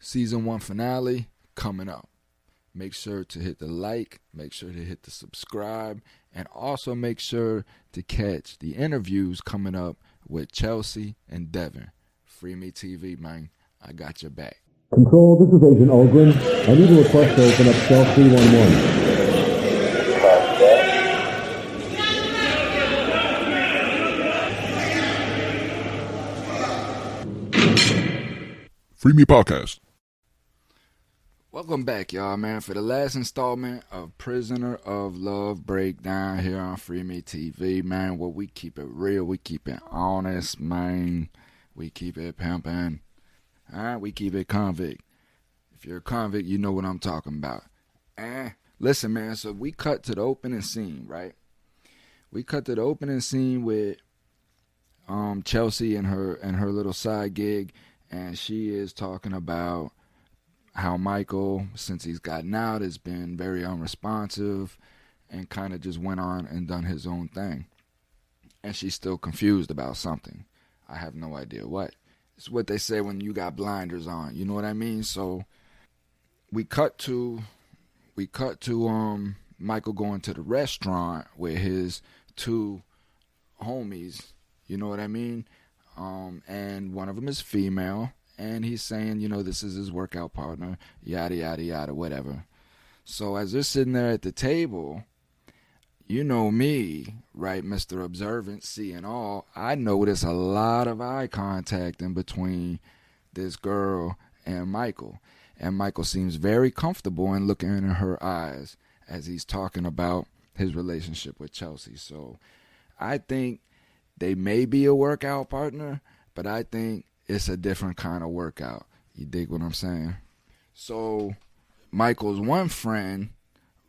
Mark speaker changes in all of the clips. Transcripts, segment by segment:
Speaker 1: Season 1 finale coming up. Make sure to hit the like, make sure to hit the subscribe, and also make sure to catch the interviews coming up with Chelsea and Devin. Free Me TV, man. I got your back.
Speaker 2: Control, this is Agent Ogren. I need a request to open up cell 311.
Speaker 3: Free Me Podcast.
Speaker 1: Welcome back, y'all, man, for the last installment of Prisoner of Love Breakdown here on Free Me TV, man, where we keep it real, we keep it honest, man. We keep it pimping. We keep it convict. If you're a convict, you know what I'm talking about. Listen, man, so we cut to the opening scene, right? We cut to the opening scene with Chelsea and her little side gig, and she is talking about how Michael, since he's gotten out, has been very unresponsive and kind of just went on and done his own thing. And she's still confused about something. I have no idea what. It's what they say when you got blinders on. You know what I mean? So we cut to Michael going to the restaurant with his two homies. You know what I mean? And one of them is female, and he's saying, you know, this is his workout partner, yada, yada, yada, whatever. So as they're sitting there at the table, you know me, right, Mr. Observant, seeing all, I notice a lot of eye contact in between this girl and Michael. And Michael seems very comfortable in looking in her eyes as he's talking about his relationship with Chelsea. So I think they may be a workout partner, but I think it's a different kind of workout. You dig what I'm saying? So Michael's one friend,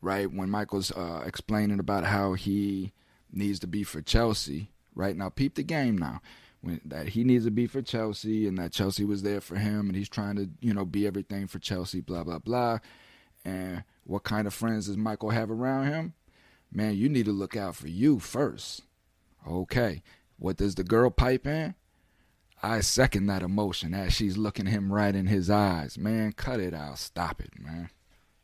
Speaker 1: right, when Michael's explaining about how he needs to be for Chelsea, right? Now, peep the game now. That he needs to be for Chelsea and that Chelsea was there for him and he's trying to, you know, be everything for Chelsea, blah, blah, blah. And what kind of friends does Michael have around him? Man, you need to look out for you first. Okay. What does the girl pipe in? I second that emotion as she's looking him right in his eyes. Man, cut it out. Stop it, man.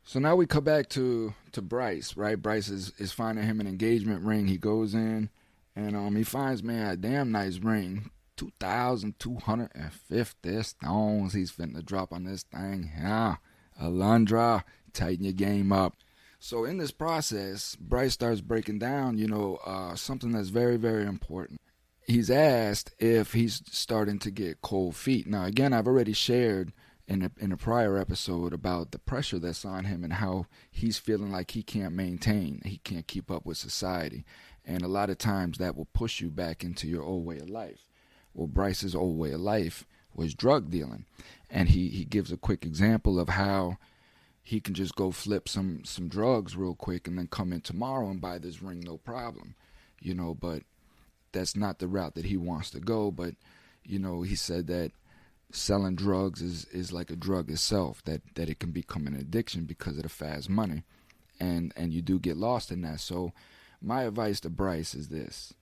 Speaker 1: So now we come back to Bryce, right? Bryce is finding him an engagement ring. He goes in and he finds, man, a damn nice ring. 2,250 stones he's finna drop on this thing. Yeah, Alundra, tighten your game up. So in this process, Bryce starts breaking down, you know, something that's very, very important. He's asked if he's starting to get cold feet. Now, again, I've already shared in a prior episode about the pressure that's on him and how he's feeling like he can't keep up with society. And a lot of times that will push you back into your old way of life. Well, Bryce's old way of life was drug dealing. And he gives a quick example of how he can just go flip some drugs real quick and then come in tomorrow and buy this ring, no problem. You know, but that's not the route that he wants to go. But, you know, he said that selling drugs is like a drug itself, that it can become an addiction because of the fast money. And you do get lost in that. So my advice to Bryce is this.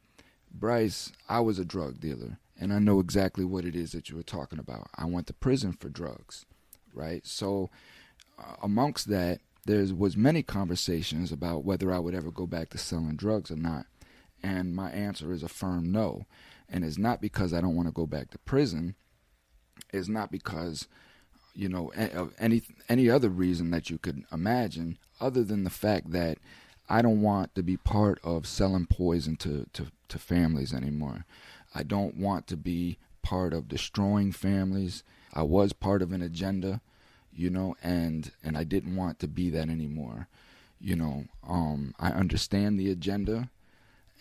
Speaker 1: Bryce, I was a drug dealer, and I know exactly what it is that you were talking about. I went to prison for drugs, right? So amongst that, there was many conversations about whether I would ever go back to selling drugs or not. And my answer is a firm no. And it's not because I don't want to go back to prison. It's not because, you know, of any other reason that you could imagine other than the fact that I don't want to be part of selling poison to families anymore. I don't want to be part of destroying families. I was part of an agenda, you know, and I didn't want to be that anymore. You know, I understand the agenda.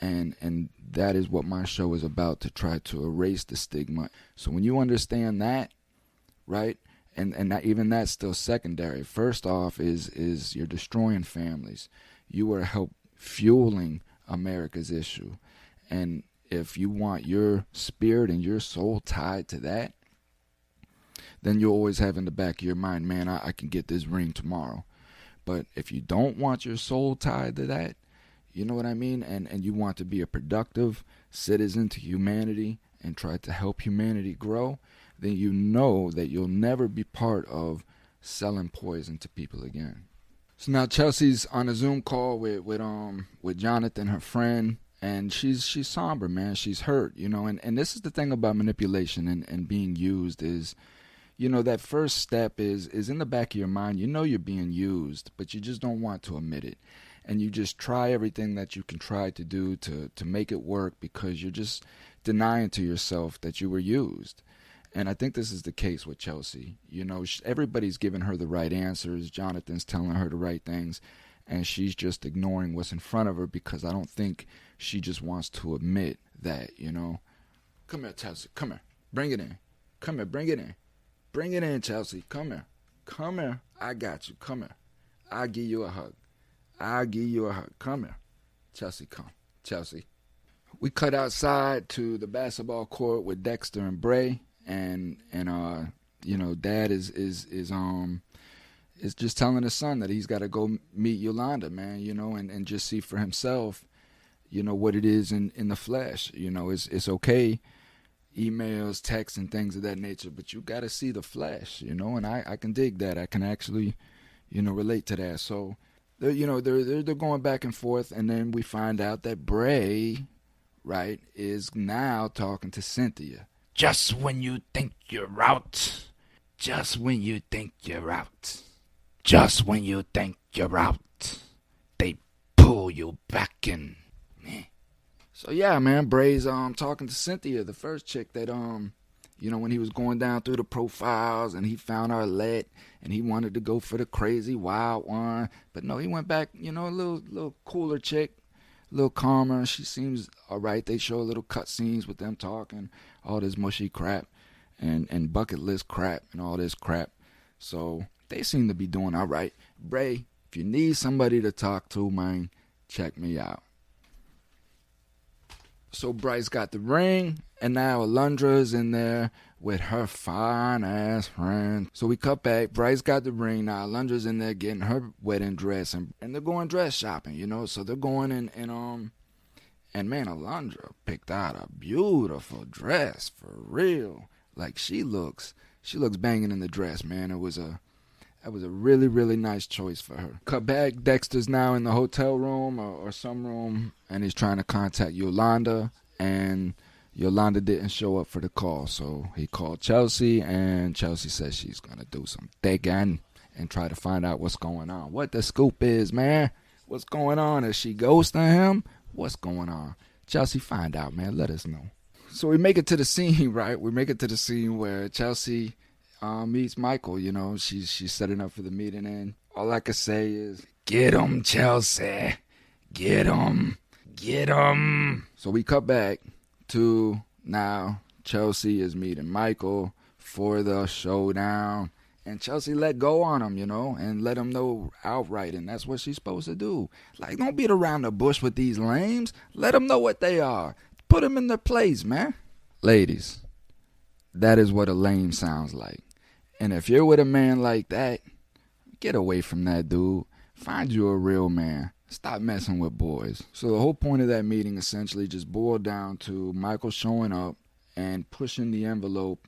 Speaker 1: And that is what my show is about, to try to erase the stigma. So when you understand that, right, and that, even that's still secondary. First off is you're destroying families. You are fueling America's issue. And if you want your spirit and your soul tied to that, then you always have in the back of your mind, man, I can get this ring tomorrow. But if you don't want your soul tied to that, you know what I mean? And you want to be a productive citizen to humanity and try to help humanity grow, then you know that you'll never be part of selling poison to people again. So now Chelsea's on a Zoom call with Jonathan, her friend, and she's somber, man. She's hurt, and this is the thing about manipulation and being used is, that first step is in the back of your mind. You know you're being used, but you just don't want to admit it. And you just try everything that you can try to do to make it work because you're just denying to yourself that you were used. And I think this is the case with Chelsea. Everybody's giving her the right answers. Jonathan's telling her the right things. And she's just ignoring what's in front of her because I don't think she just wants to admit that, Come here, Chelsea. Come here. Bring it in. Come here. Bring it in. Bring it in, Chelsea. Come here. Come here. I got you. Come here. I'll give you a hug. I'll give you a hug. Come here. Chelsea, come. Chelsea. We cut outside to the basketball court with Dexter and Bray. And Dad is just telling his son that he's got to go meet Yolanda, man, and just see for himself, what it is in the flesh. It's okay, emails, texts, and things of that nature, but you got to see the flesh, and I can dig that. I can actually, relate to that. So, they're going back and forth, and then we find out that Bray, right, is now talking to Cynthia. Just when you think you're out. Just when you think you're out. Just when you think you're out. They pull you back in. So yeah, man, Bray's talking to Cynthia, the first chick that when he was going down through the profiles and he found Arlette and he wanted to go for the crazy wild one. But no, he went back, a little cooler chick. A little calmer. She seems all right. They show little cut scenes with them talking all this mushy crap and bucket list crap and all this crap. So they seem to be doing all right. Bray, if you need somebody to talk to, man, check me out. So Bryce got the ring, and now Alundra's in there with her fine-ass friend. So we cut back. Bryce got the ring. Now Alundra's in there getting her wedding dress, and they're going dress shopping, So they're going and man, Alundra picked out a beautiful dress, for real. Like, she looks banging in the dress, man. That was a really, really nice choice for her. Cut back, Dexter's now in the hotel room or some room, and he's trying to contact Yolanda, and Yolanda didn't show up for the call. So he called Chelsea, and Chelsea says she's going to do some digging and try to find out what's going on. What the scoop is, man. What's going on? Is she ghosting him? What's going on? Chelsea, find out, man. Let us know. So we make it to the scene, right? We make it to the scene where Chelsea meets Michael. She's setting up for the meeting, and all I can say is, get him, Chelsea. Get him. Get him. So we cut back to now Chelsea is meeting Michael for the showdown. And Chelsea let go on him, and let him know outright. And that's what she's supposed to do. Like, don't beat around the bush with these lames. Let them know what they are. Put them in their place, man. Ladies, that is what a lame sounds like. And if you're with a man like that, get away from that dude. Find you a real man. Stop messing with boys. So the whole point of that meeting essentially just boiled down to Michael showing up and pushing the envelope,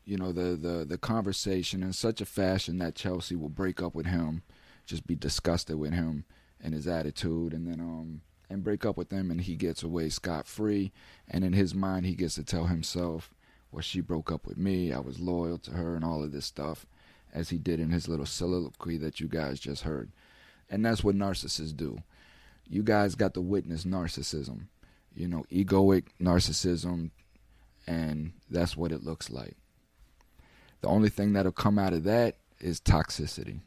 Speaker 1: the conversation in such a fashion that Chelsea will break up with him, just be disgusted with him and his attitude, and then and break up with him, and he gets away scot-free. And in his mind, he gets to tell himself, well, she broke up with me, I was loyal to her, and all of this stuff, as he did in his little soliloquy that you guys just heard. And that's what narcissists do. You guys got to witness narcissism, egoic narcissism, and that's what it looks like. The only thing that'll come out of that is toxicity.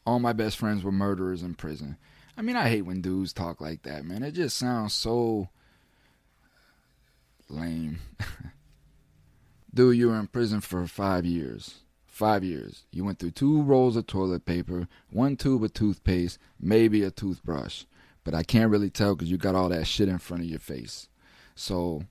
Speaker 1: All my best friends were murderers in prison. I mean, I hate when dudes talk like that, man. It just sounds so lame. Dude, you were in prison for 5 years. 5 years. You went through 2 rolls of toilet paper, 1 tube of toothpaste, maybe a toothbrush. But I can't really tell because you got all that shit in front of your face. So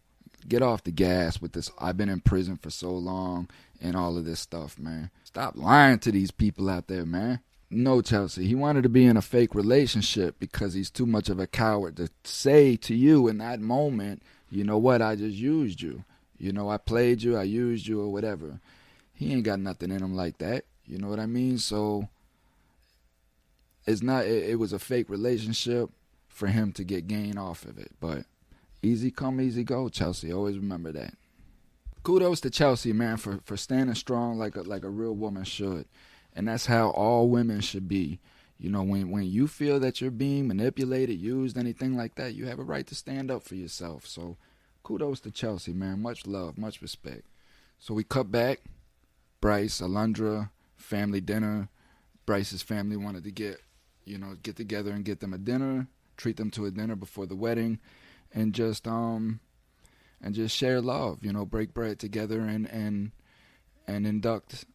Speaker 1: get off the gas with this, I've been in prison for so long and all of this stuff, man. Stop lying to these people out there, man. No, Chelsea, he wanted to be in a fake relationship because he's too much of a coward to say to you in that moment, you know what, I just used you. You know, I played you, I used you, or whatever. He ain't got nothing in him like that. You know what I mean? So it's not. It was a fake relationship for him to get gain off of it. But easy come, easy go, Chelsea. Always remember that. Kudos to Chelsea, man, for standing strong like a real woman should. And that's how all women should be. You know, when you feel that you're being manipulated, used, anything like that, you have a right to stand up for yourself. So kudos to Chelsea, man. Much love, much respect. So we cut back. Bryce, Alundra, family dinner. Bryce's family wanted to get together and get them a dinner, treat them to a dinner before the wedding, and just share love, you know, break bread together and induct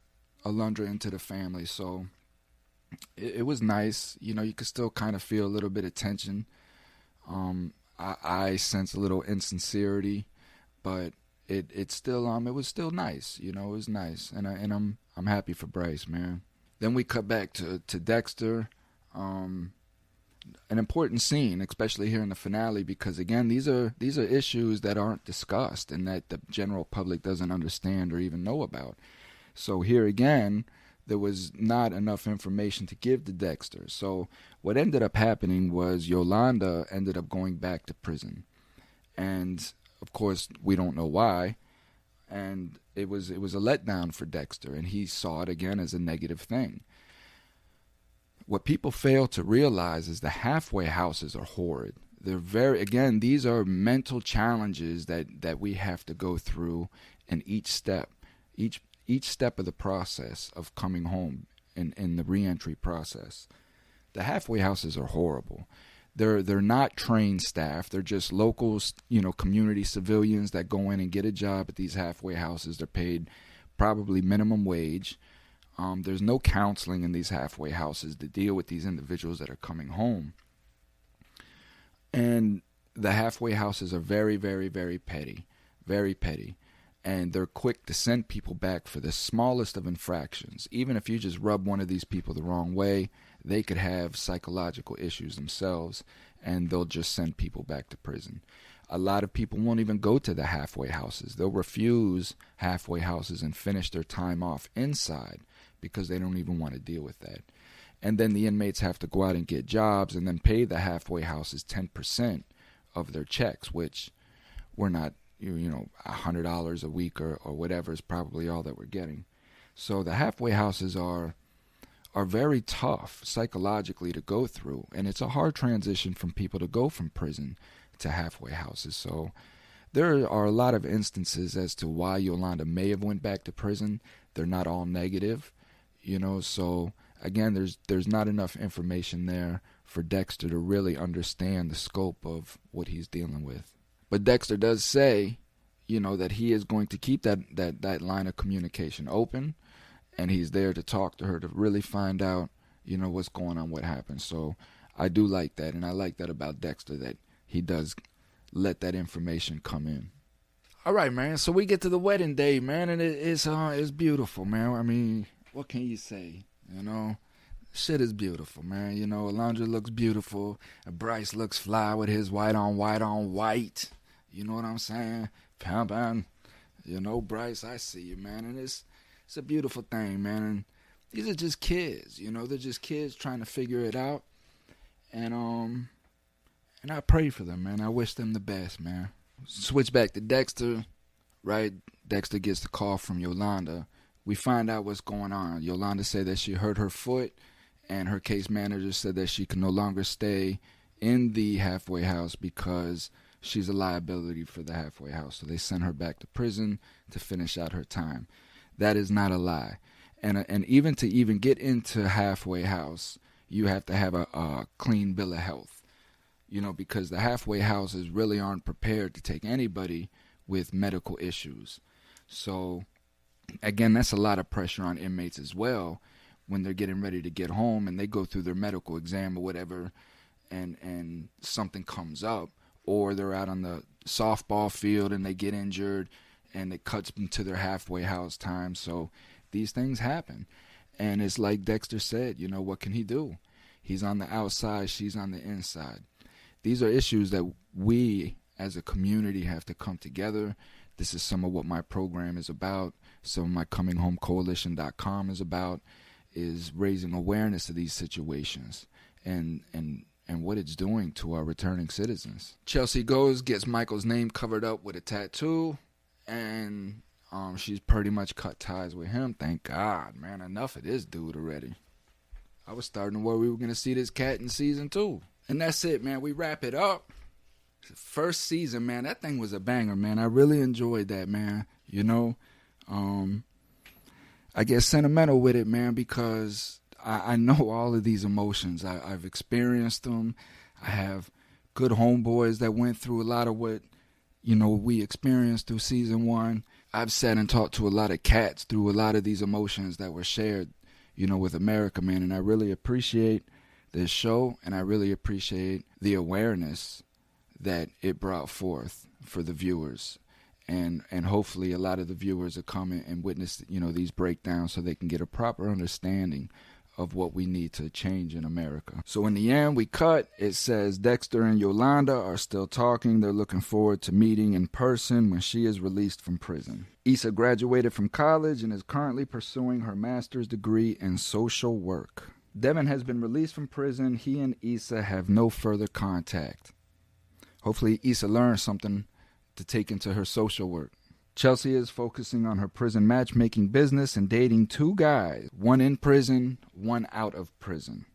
Speaker 1: Alundra into the family. So it was nice. You know, you could still kind of feel a little bit of tension. I sense a little insincerity, but it was still nice. You know, it was nice, and I'm happy for Bryce, man. Then we cut back to Dexter. An important scene, especially here in the finale, because again, these are issues that aren't discussed and that the general public doesn't understand or even know about. So here again, there was not enough information to give to Dexter. So what ended up happening was Yolanda ended up going back to prison, and of course we don't know why. And it was a letdown for Dexter, and he saw it again as a negative thing. What people fail to realize is the halfway houses are horrid. They're these are mental challenges that we have to go through in each step of the process of coming home in the reentry process. The halfway houses are horrible. They're not trained staff. They're just locals, you know, community civilians that go in and get a job at these halfway houses. They're paid probably minimum wage. There's no counseling in these halfway houses to deal with these individuals that are coming home. And the halfway houses are very, very, very petty. Very petty. And they're quick to send people back for the smallest of infractions. Even if you just rub one of these people the wrong way, they could have psychological issues themselves, and they'll just send people back to prison. A lot of people won't even go to the halfway houses. They'll refuse halfway houses and finish their time off inside because they don't even want to deal with that. And then the inmates have to go out and get jobs and then pay the halfway houses 10% of their checks, which we're not, $100 a week or whatever is probably all that we're getting. So the halfway houses are very tough psychologically to go through, and it's a hard transition from people to go from prison to halfway houses. So there are a lot of instances as to why Yolanda may have went back to prison. They're not all negative, so again, there's not enough information there for Dexter to really understand the scope of what he's dealing with. But Dexter does say, that he is going to keep that line of communication open, and he's there to talk to her to really find out, what's going on, what happened. So I do like that, and I like that about Dexter, that he does let that information come in. All right, man, so we get to the wedding day, man, and it's beautiful, man. I mean, what can you say, Shit is beautiful, man. Alundra looks beautiful. Bryce looks fly with his white on white. You know what I'm saying? Pimpin'. Bryce, I see you, man. And it's a beautiful thing, man. And these are just kids, They're just kids trying to figure it out. And I pray for them, man. I wish them the best, man. Switch back to Dexter, right? Dexter gets the call from Yolanda. We find out what's going on. Yolanda said that she hurt her foot, and her case manager said that she can no longer stay in the halfway house because she's a liability for the halfway house. So they sent her back to prison to finish out her time. That is not a lie. And even to get into halfway house, you have to have a clean bill of health, because the halfway houses really aren't prepared to take anybody with medical issues. So again, that's a lot of pressure on inmates as well when they're getting ready to get home and they go through their medical exam or whatever, and something comes up, or they're out on the softball field and they get injured and it cuts them to their halfway house time. So these things happen. And it's like Dexter said, what can he do? He's on the outside, she's on the inside. These are issues that we as a community have to come together This is some of what my program is about. Some of my ComingHomeCoalition.com is about, is raising awareness of these situations and what it's doing to our returning citizens. Chelsea goes, gets Michael's name covered up with a tattoo, and she's pretty much cut ties with him. Thank God, man. Enough of this dude already. I was starting to worry we were going to see this cat in season 2. And that's it, man. We wrap it up. First season, man, that thing was a banger, man. I really enjoyed that, man. You know, I get sentimental with it, man, because I know all of these emotions. I've experienced them. I have good homeboys that went through a lot of what, you know, we experienced through season 1. I've sat and talked to a lot of cats through a lot of these emotions that were shared, you know, with America, man. And I really appreciate this show, and I really appreciate the awareness that it brought forth for the viewers. And hopefully a lot of the viewers are coming and witness, you know, these breakdowns so they can get a proper understanding of what we need to change in America. So in the end, we cut. It says Dexter and Yolanda are still talking. They're looking forward to meeting in person when she is released from prison. Issa graduated from college and is currently pursuing her master's degree in social work. Devin has been released from prison. He and Issa have no further contact. Hopefully Issa learns something to take into her social work. Chelsea is focusing on her prison matchmaking business and dating 2 guys. One in prison, one out of prison.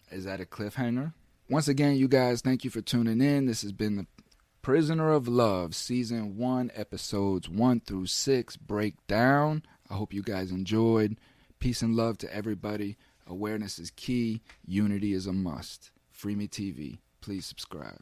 Speaker 1: Is that a cliffhanger? Once again, you guys, thank you for tuning in. This has been the Prisoner of Love, Season 1, Episodes 1 through 6 breakdown. I hope you guys enjoyed. Peace and love to everybody. Awareness is key. Unity is a must. Free Me TV. Please subscribe.